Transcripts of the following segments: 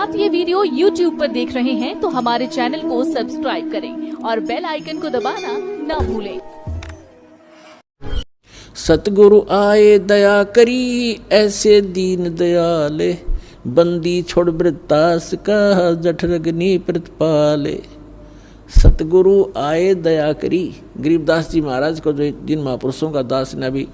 आप ये video YouTube पर देख रहे हैं तो हमारे चैनल को सब्सक्राइब करें और बेल आइकन को दबाना ना भूलें। सतगुरु आए दया करी ऐसे दीन दयाले, बंदी छोड़ वृत्तास का जठ रगनी प्रतिपाले। सतगुरु आए दया करी, गरीबदास जी महाराज को जो जिन महापुरुषों का दास ने अभी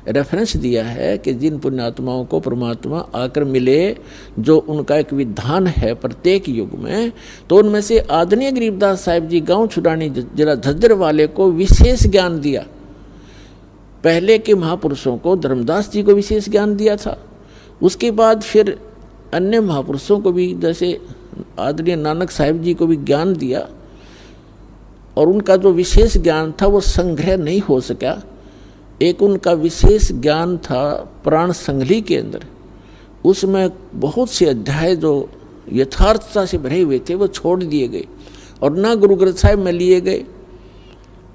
रेफरेंस दिया है कि जिन पुण्यात्माओं को परमात्मा आकर मिले, जो उनका एक विधान है प्रत्येक युग में, तो उनमें से आदरणीय गरीबदास साहिब जी गांव छुड़ानी जिला झज्जर वाले को विशेष ज्ञान दिया। पहले के महापुरुषों को धर्मदास जी को विशेष ज्ञान दिया था, उसके बाद फिर अन्य महापुरुषों को भी जैसे आदरणीय नानक साहिब जी को भी ज्ञान दिया, और उनका जो विशेष ज्ञान था वो संग्रह नहीं हो सका। एक उनका विशेष ज्ञान था प्राण संगली के अंदर, उसमें बहुत से अध्याय जो यथार्थता से भरे हुए थे वो छोड़ दिए गए और ना गुरु ग्रंथ साहिब में लिए गए।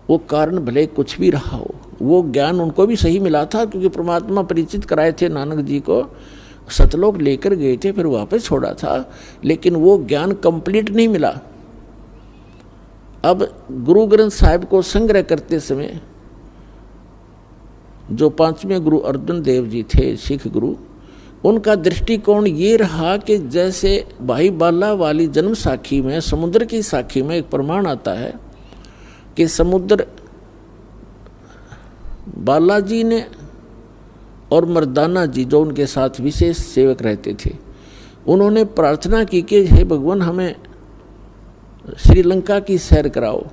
वो कारण भले कुछ भी रहा हो, वो ज्ञान उनको भी सही मिला था, क्योंकि परमात्मा परिचित कराए थे नानक जी को, सतलोक लेकर गए थे, फिर वापस छोड़ा था, लेकिन वो ज्ञान कंप्लीट नहीं मिला। अब गुरु ग्रंथ साहिब को संग्रह करते समय जो पांचवें गुरु अर्जुन देव जी थे, सिख गुरु, उनका दृष्टिकोण ये रहा कि जैसे भाई बाला वाली जन्म साखी में, समुद्र की साखी में एक प्रमाण आता है कि समुद्र बालाजी ने और मर्दाना जी जो उनके साथ विशेष सेवक रहते थे, उन्होंने प्रार्थना की कि हे भगवान हमें श्रीलंका की सैर कराओ।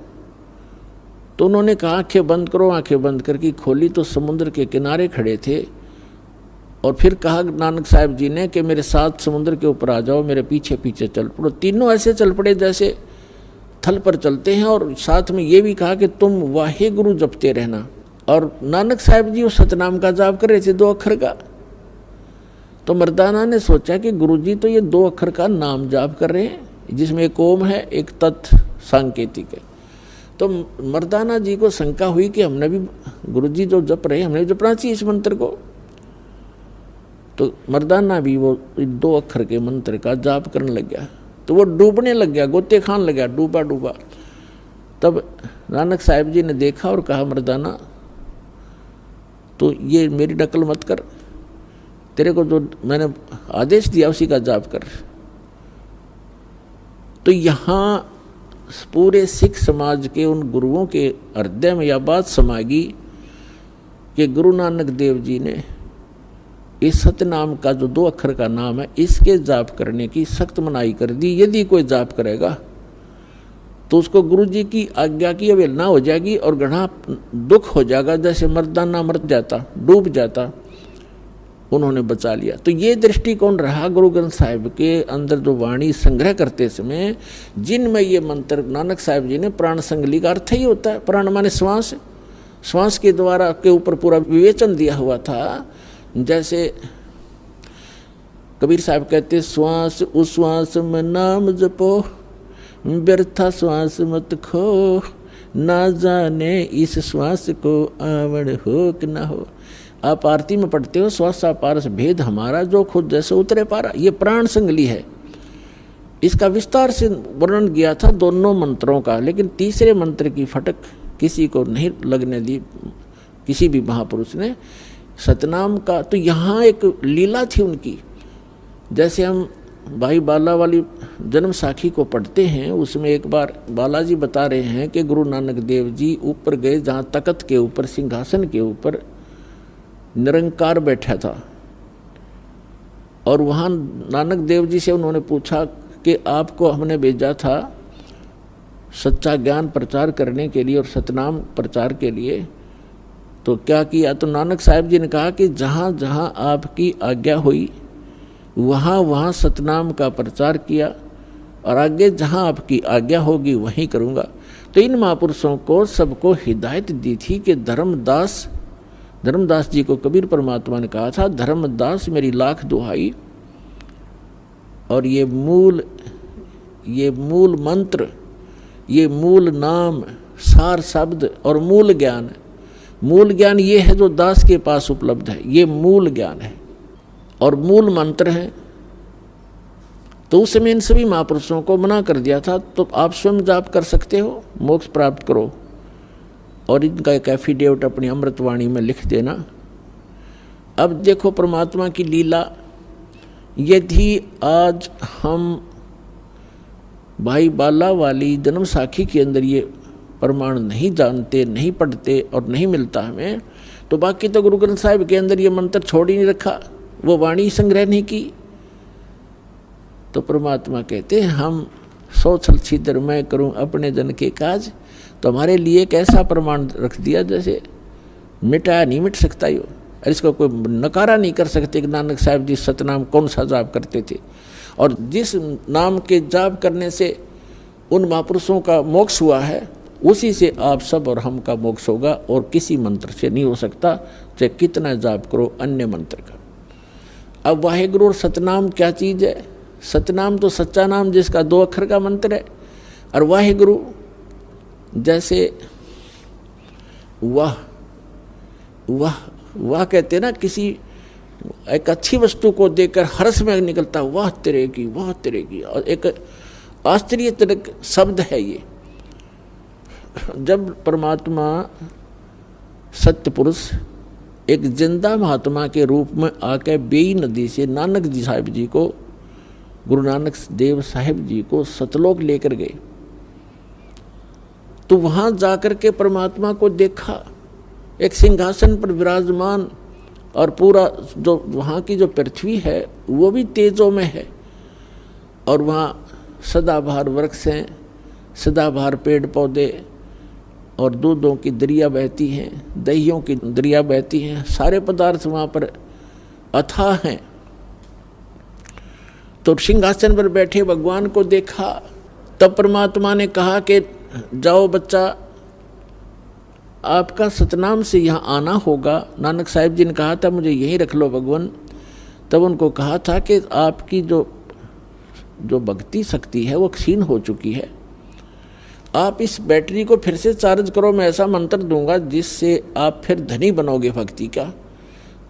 तो उन्होंने कहा आंखें बंद करो, आंखें बंद करके खोली तो समुद्र के किनारे खड़े थे, और फिर कहा नानक साहिब जी ने कि मेरे साथ समुद्र के ऊपर आ जाओ, मेरे पीछे पीछे चल पड़ो। तीनों ऐसे चल पड़े जैसे थल पर चलते हैं, और साथ में ये भी कहा कि तुम वाहे गुरु जपते रहना। और नानक साहिब जी उस सतनाम का जाप कर रहे थे 2 अक्षर का। तो मर्दाना ने सोचा कि गुरु जी तो ये 2 अक्षर का नाम जाप कर रहे हैं, जिसमें एक ओम है, एक तत् सांकेतिक है। तो मर्दाना जी को शंका हुई कि हमने भी गुरु जी जो जप रहे हमने भी जपना चाहिए इस मंत्र को। तो मर्दाना भी वो 2 अक्षर के मंत्र का जाप करने लग गया, तो वो डूबने लग गया, गोते खान लग गया, डूबा डूबा। तब नानक साहिब जी ने देखा और कहा मर्दाना तो ये मेरी नकल मत कर, तेरे को जो मैंने आदेश दिया उसी का जाप कर। तो यहाँ पूरे सिख समाज के उन गुरुओं के हृदय में यह बात समागी कि गुरु नानक देव जी ने इस सतनाम का जो 2 अक्षर का नाम है, इसके जाप करने की सख्त मनाही कर दी। यदि कोई जाप करेगा तो उसको गुरु जी की आज्ञा की अवहेलना हो जाएगी और घना दुख हो जाएगा, जैसे मर्दाना मर जाता, डूब जाता। उन्होंने बचा लिया। तो ये दृष्टिकोण रहा गुरु ग्रंथ साहिब के अंदर जो वाणी संग्रह करते समय, जिनमें ये मंत्र नानक साहिब जी ने प्राण संगली का अर्थ ही होता है, प्राण माने श्वास, श्वास के द्वारा के ऊपर पूरा विवेचन दिया हुआ था। जैसे कबीर साहब कहते श्वास उश्वास में नाम जपो, व्यर्था श्वास मत खो, ना जाने इस श्वास को आवड़ हो कि ना हो। आप आरती में पढ़ते हो श्वासा पारस भेद हमारा, जो खुद जैसे उतरे पारा। ये प्राण संगली है। इसका विस्तार से वर्णन किया था दोनों मंत्रों का, लेकिन तीसरे मंत्र की फटक किसी को नहीं लगने दी, किसी भी महापुरुष ने सतनाम का। तो यहाँ एक लीला थी उनकी। जैसे हम भाई बाला वाली जन्म साखी को पढ़ते हैं, उसमें एक बार बालाजी बता रहे हैं कि गुरु नानक देव जी ऊपर गए, जहाँ तख्त के ऊपर, सिंहासन के ऊपर निरंकार बैठा था, और वहाँ नानक देव जी से उन्होंने पूछा कि आपको हमने भेजा था सच्चा ज्ञान प्रचार करने के लिए और सतनाम प्रचार के लिए, तो क्या किया? तो नानक साहिब जी ने कहा कि जहाँ जहाँ आपकी आज्ञा हुई वहाँ वहाँ सतनाम का प्रचार किया, और आगे जहाँ आपकी आज्ञा होगी वहीं करूँगा। तो इन महापुरुषों को सबको हिदायत दी थी कि धर्मदास जी को कबीर परमात्मा ने कहा था, धर्मदास मेरी लाख दुहाई, और ये मूल मंत्र, ये मूल नाम, सार शब्द और मूल ज्ञान ये है जो दास के पास उपलब्ध है, ये मूल ज्ञान है। और मूल मंत्र है तो उस समय इन सभी महापुरुषों को मना कर दिया था, तो आप स्वयं जाप कर सकते हो, मोक्ष प्राप्त करो, और इनका एक एफिडेविट अपनी अमृतवाणी में लिख देना। अब देखो परमात्मा की लीला, यदि आज हम भाई बाला वाली जन्म साखी के अंदर ये प्रमाण नहीं जानते, नहीं पढ़ते और नहीं मिलता हमें, तो बाकी तो गुरु ग्रंथ साहिब के अंदर ये मंत्र छोड़ ही नहीं रखा, वो वाणी संग्रह नहीं की। तो परमात्मा कहते हैं हम सौ छल छिद्र मैं करूं अपने जन के काज। तो हमारे लिए एक ऐसा प्रमाण रख दिया जैसे मिटाया नहीं मिट सकता यो, और इसको कोई नकारा नहीं कर सकते कि नानक साहब जी सतनाम कौन सा जाप करते थे, और जिस नाम के जाप करने से उन महापुरुषों का मोक्ष हुआ है, उसी से आप सब और हम का मोक्ष होगा, और किसी मंत्र से नहीं हो सकता, चाहे कितना जाप करो अन्य मंत्र का। अब वाहेगुरु और सतनाम क्या चीज़ है? सतनाम तो सच्चा नाम जिसका 2 अक्षर का मंत्र है, और वाहेगुरु जैसे वाह वाह वाह कहते ना, किसी एक अच्छी वस्तु को देखकर हर्ष में निकलता वाह तेरे की, वाह तेरे की, और एक आश्चर्यजनक शब्द है ये। जब परमात्मा सत्य पुरुष एक जिंदा महात्मा के रूप में आके बेई नदी से नानक जी साहिब जी को, गुरु नानक देव साहिब जी को सतलोक लेकर गए, तो वहां जाकर के परमात्मा को देखा एक सिंहासन पर विराजमान, और पूरा जो वहाँ की जो पृथ्वी है वो भी तेजों में है, और वहाँ सदाबहार वृक्ष हैं, सदाबहार पेड़ पौधे, और दूधों की दरिया बहती हैं, दहियों की दरिया बहती हैं, सारे पदार्थ वहाँ पर अथाह हैं। तो सिंहासन पर बैठे भगवान को देखा, तब परमात्मा ने कहा कि जाओ बच्चा, आपका सतनाम से यहाँ आना होगा। नानक साहिब जी ने कहा था मुझे यहीं रख लो भगवान। तब उनको कहा था कि आपकी जो भक्ति शक्ति है वो क्षीण हो चुकी है, आप इस बैटरी को फिर से चार्ज करो, मैं ऐसा मंत्र दूंगा जिससे आप फिर धनी बनोगे भक्ति का।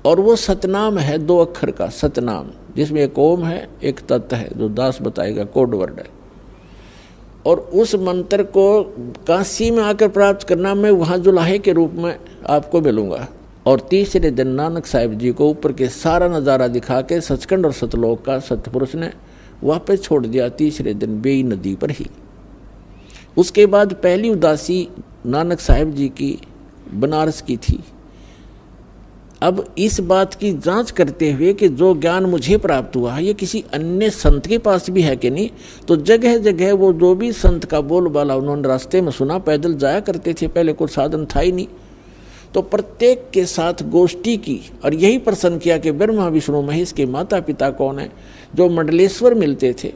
और वो सतनाम है 2 अक्षर का सतनाम, जिसमें एक ओम है, एक तत् है, जो दास बताएगा कोड वर्ड है। और उस मंत्र को काशी में आकर प्राप्त करना, मैं वहाँ जुलाहे के रूप में आपको मिलूँगा। और तीसरे दिन नानक साहिब जी को ऊपर के सारा नज़ारा दिखा के सचखंड और सतलोक का सतपुरुष ने वापस छोड़ दिया, तीसरे दिन बेई नदी पर ही। उसके बाद पहली उदासी नानक साहिब जी की बनारस की थी। अब इस बात की जांच करते हुए कि जो ज्ञान मुझे प्राप्त हुआ है ये किसी अन्य संत के पास भी है कि नहीं, तो जगह जगह वो जो भी संत का बोलबाला उन्होंने रास्ते में सुना, पैदल जाया करते थे, पहले कोई साधन था ही नहीं, तो प्रत्येक के साथ गोष्ठी की और यही प्रश्न किया कि ब्रह्मा विष्णु महेश के माता पिता कौन है। जो मंडलेश्वर मिलते थे,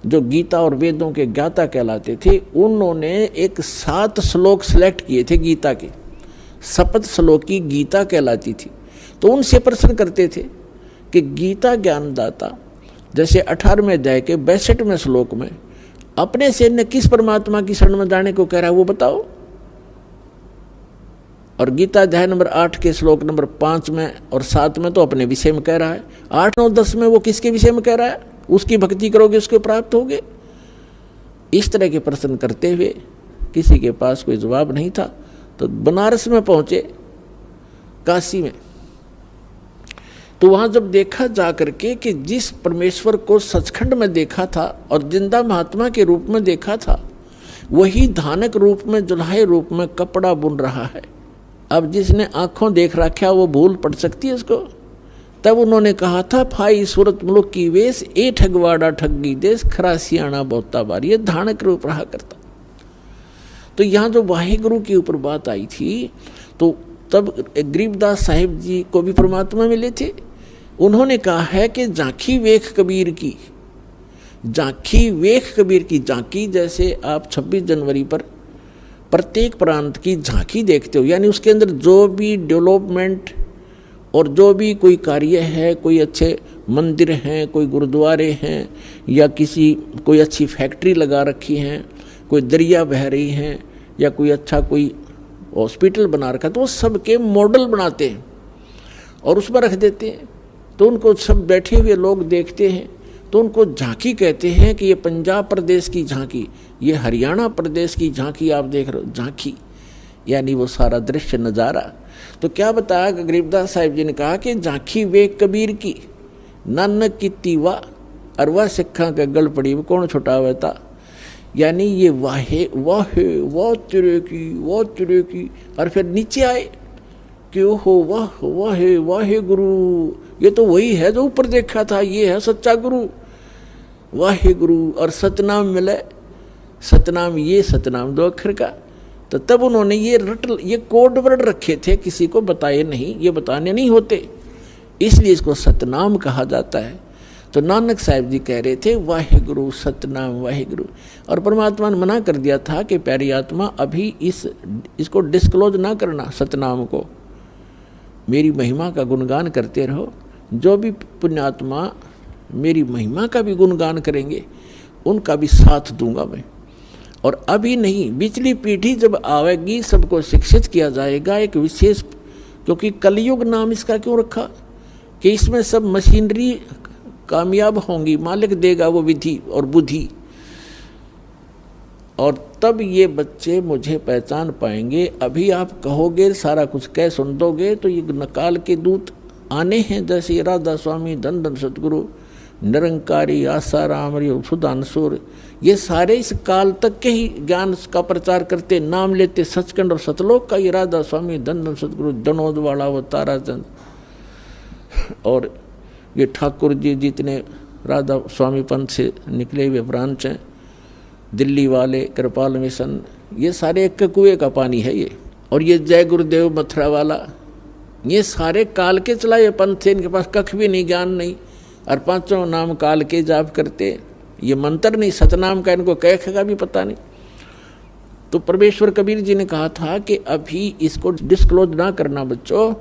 जो गीता और वेदों के ज्ञाता कहलाते थे, उन्होंने एक 7 श्लोक सेलेक्ट किए थे गीता के, सप्त श्लोकी गीता कहलाती थी। तो उनसे प्रश्न करते थे कि गीता ज्ञानदाता जैसे 18वें अध्याय के 62वें श्लोक में अपने से न किस परमात्मा की शरण में जाने को कह रहा है वो बताओ। और गीता अध्याय नंबर 8 के श्लोक नंबर 5 में और 7 में तो अपने विषय में कह रहा है, 8, 9, 10 में वो किसके विषय में कह रहा है, उसकी भक्ति करोगे उसको प्राप्त होगे। इस तरह के प्रश्न करते हुए किसी के पास कोई जवाब नहीं था, तो बनारस में पहुंचे, काशी में। तो वहां जब देखा जाकर के कि जिस परमेश्वर को सचखंड में देखा था और जिंदा महात्मा के रूप में देखा था, वही धानक रूप में, जुल्हे रूप में कपड़ा बुन रहा है। अब जिसने आंखों देख रखा वो भूल पड़ सकती है इसको। तब उन्होंने कहा था, फाई सूरत मुल्क की वेश, ए ठगवाड़ा ठगी देश, खरासियाना बहुता बार, ये धानक रूप रहा करता। तो यहाँ जो वाहेगुरु के ऊपर बात आई थी, तो तब गरीबदास साहिब जी को भी परमात्मा मिले थे। उन्होंने कहा है कि झांकी वेख कबीर की, झांकी वेख कबीर की। झांकी जैसे आप 26 जनवरी पर प्रत्येक प्रांत की झांकी देखते हो, यानी उसके अंदर जो भी डेवलपमेंट और जो भी कोई कार्य है, कोई अच्छे मंदिर हैं, कोई गुरुद्वारे हैं, या कोई अच्छी फैक्ट्री लगा रखी हैं, कोई दरिया बह रही हैं, या कोई अच्छा कोई हॉस्पिटल बना रखा, तो वो सबके मॉडल बनाते हैं और उस पर रख देते हैं। तो उनको सब बैठे हुए लोग देखते हैं तो उनको झांकी कहते हैं कि ये पंजाब प्रदेश की झांकी, ये हरियाणा प्रदेश की झांकी आप देख रहे हो, झांकी यानी वो सारा दृश्य नज़ारा। तो क्या बताया गरीबदास साहिब जी ने कहा कि झांकी वे कबीर की, नानक की तीवा अरवा सिखा के गल पड़ी वो कौन छुटावे था। यानी ये वाहे वाहे वाह तेरे की, और फिर नीचे आए कि ओहो वाह वाहे वाहे गुरु, ये तो वही है जो ऊपर देखा था, ये है सच्चा गुरु वाहे गुरु। और सतनाम मिले, सतनाम ये सतनाम 2 अक्षर का। तो तब उन्होंने ये कोड वर्ड रखे थे, किसी को बताए नहीं, ये बताने नहीं होते, इसलिए इसको सतनाम कहा जाता है। तो नानक साहिब जी कह रहे थे वाहे गुरु सतनाम वाहे गुरु, और परमात्मा ने मना कर दिया था कि प्यारी आत्मा अभी इसको डिस्क्लोज ना करना, सतनाम को, मेरी महिमा का गुणगान करते रहो। जो भी पुण्यात्मा मेरी महिमा का भी गुणगान करेंगे उनका भी साथ दूंगा मैं। और अभी नहीं, बिचली पीढ़ी जब आवेगी सबको शिक्षित किया जाएगा एक विशेष, क्योंकि कलयुग नाम इसका क्यों रखा कि इसमें सब मशीनरी कामयाब होंगी, मालिक देगा वो विधि और बुद्धि, और तब ये बच्चे मुझे पहचान पाएंगे। अभी आप कहोगे सारा कुछ कह सुन दोगे तो ये नकाल के दूत आने हैं, जैसे राधा स्वामी, धन धन सतगुरु, निरंकारी, आसाराम, सुधांशुर, ये सारे इस काल तक के ही ज्ञान का प्रचार करते, नाम लेते सचखंड और सतलोक का। ये राधा स्वामी, धन धन सतगुरु, जनोद वाला वो ताराचंद, और ये ठाकुर जी जितने राधा स्वामी पंथ से निकले हुए ब्रांच हैं, दिल्ली वाले, कृपाल मिशन, ये सारे एक कुएं का पानी है ये। और ये जय गुरुदेव मथुरा वाला, ये सारे काल के चलाए पंथ से, इनके पास कख भी नहीं, ज्ञान नहीं, और 5 नाम काल के जाप करते, ये मंत्र नहीं, सतनाम का इनको कह का भी पता नहीं। तो परमेश्वर कबीर जी ने कहा था कि अभी इसको डिस्क्लोज ना करना बच्चों,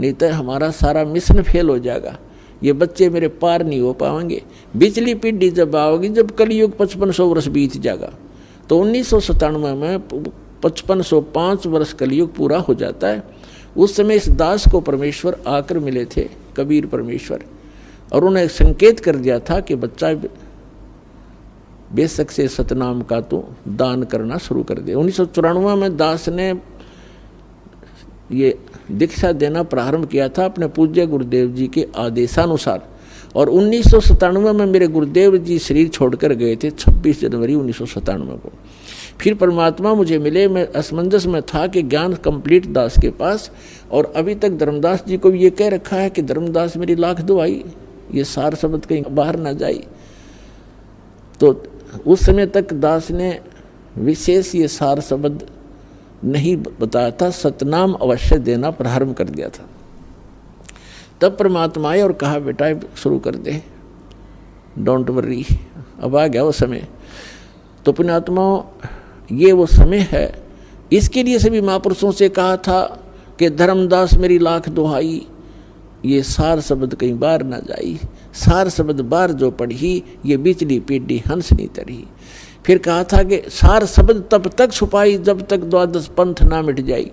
नहीं तो हमारा सारा मिशन फेल हो जाएगा, ये बच्चे मेरे पार नहीं हो पाएंगे। बिचली पीढ़ी जब आओगी, जब कलयुग 5500 वर्ष बीत जाएगा, तो 1997 में 5505 वर्ष कलयुग पूरा हो जाता है। उस समय इस दास को परमेश्वर आकर मिले थे, कबीर परमेश्वर, और उन्हें संकेत कर दिया था कि बच्चा बेशक से सतनाम का तो दान करना शुरू कर दे। 1994 में दास ने ये दीक्षा देना प्रारंभ किया था अपने पूज्य गुरुदेव जी के आदेशानुसार, और 1997 में मेरे गुरुदेव जी शरीर छोड़कर गए थे 26 जनवरी 1997 को। फिर परमात्मा मुझे मिले, मैं असमंजस में था कि ज्ञान कंप्लीट दास के पास, और अभी तक धर्मदास जी को भी ये कह रखा है कि धर्मदास मेरी लाख दुआई, ये सार शब्द कहीं बाहर ना जाए। तो उस समय तक दास ने विशेष ये सार शब्द नहीं बताया था, सतनाम अवश्य देना प्रारंभ कर दिया था। तब परमात्मा आए और कहा बेटा शुरू कर दे, डोंट वरी, अब आ गया वो समय। तो पुण्यात्मा ये वो समय है, इसके लिए सभी महापुरुषों से कहा था कि धर्मदास मेरी लाख दुहाई, ये सार शब्द कहीं बाहर ना जाई, सार शब्द बाहर जो पढ़ी ये बिचली पीढ़ी हंस नहीं तरी। फिर कहा था कि सार शब्द तब तक छुपाई जब तक द्वादश पंथ ना मिट जाई।